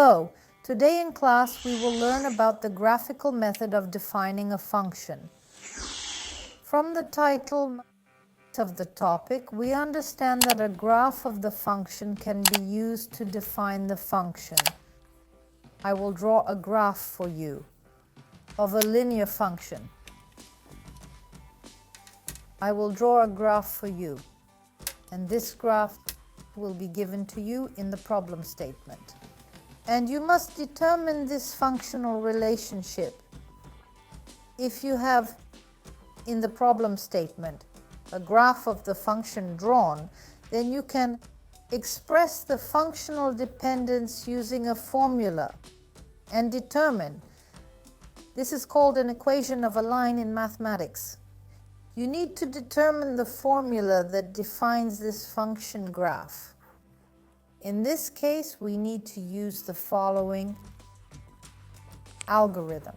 Hello, today in class we will learn about the graphical method of defining a function. From the title of the topic, we understand that a graph of the function can be used to define the function. I will draw a graph for you of a linear function. I will draw a graph for you, and this graph will be given to you in the problem statement. And you must determine this functional relationship. If you have in the problem statement a graph of the function drawn, then you can express the functional dependence using a formula and determine. This is called an equation of a line in mathematics. You need to determine the formula that defines this function graph. In this case, we need to use the following algorithm.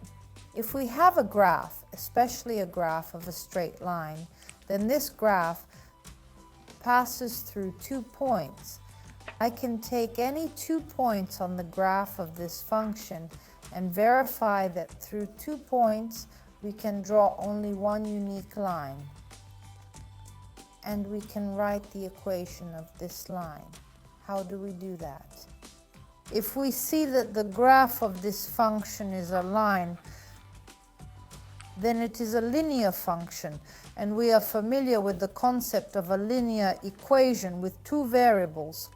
If we have a graph, especially a graph of a straight line, then this graph passes through 2 points. I can take any 2 points on the graph of this function and verify that through 2 points we can draw only one unique line. And we can write the equation of this line. How do we do that? If we see that the graph of this function is a line, then it is a linear function, and we are familiar with the concept of a linear equation with two variables.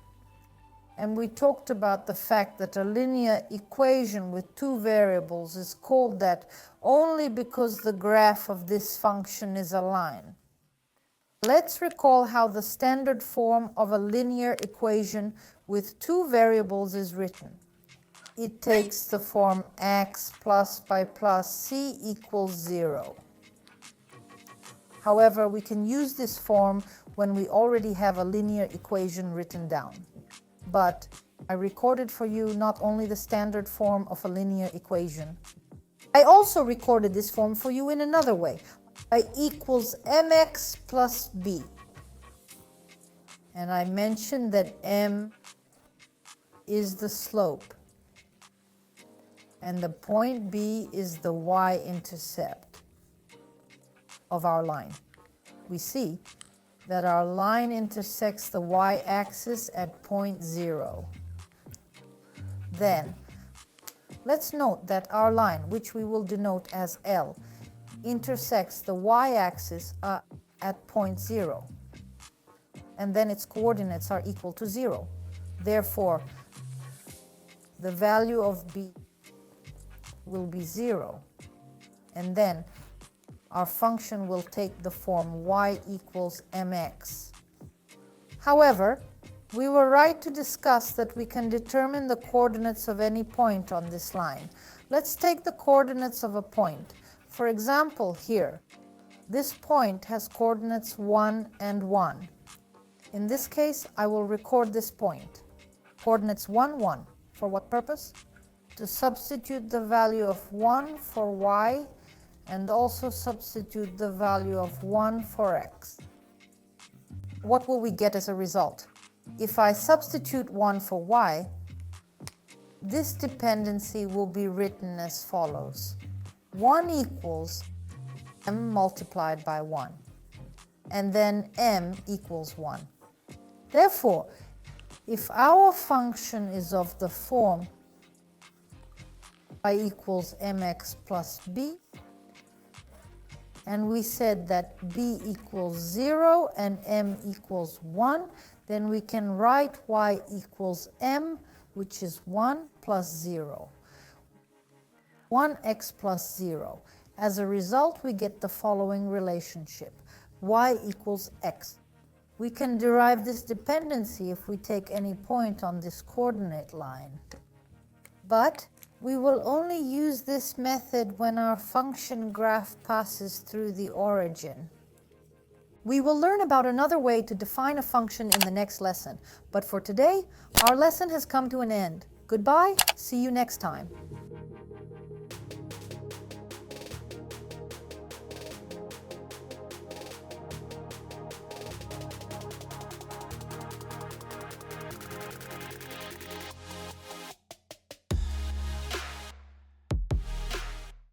And we talked about the fact that a linear equation with two variables is called that only because the graph of this function is a line. Let's recall how the standard form of a linear equation with two variables is written. It takes the form x plus by plus c equals 0. However, we can use this form when we already have a linear equation written down. But I recorded for you not only the standard form of a linear equation, I also recorded this form for you in another way. Y equals mx plus b. And I mentioned that m is the slope and the point b is the y-intercept of our line. We see that our line intersects the y-axis at point 0. Then, let's note that our line, which we will denote as L, intersects the y-axis at point 0, and then its coordinates are equal to 0. Therefore, the value of b will be 0, and then our function will take the form y equals mx. However, we were right to discuss that we can determine the coordinates of any point on this line. Let's take the coordinates of a point. For example, here, this point has coordinates 1 and 1. In this case, I will record this point. Coordinates 1, 1. For what purpose? To substitute the value of 1 for y and also substitute the value of 1 for x. What will we get as a result? If I substitute 1 for y, this dependency will be written as follows. 1 equals m multiplied by 1, and then m equals 1. Therefore, if our function is of the form y equals mx plus b, and we said that b equals 0 and m equals 1, then we can write y equals m, which is 1 plus 0. 1x plus 0. As a result, we get the following relationship. Y equals x. We can derive this dependency if we take any point on this coordinate line. But we will only use this method when our function graph passes through the origin. We will learn about another way to define a function in the next lesson. But for today, our lesson has come to an end. Goodbye, see you next time.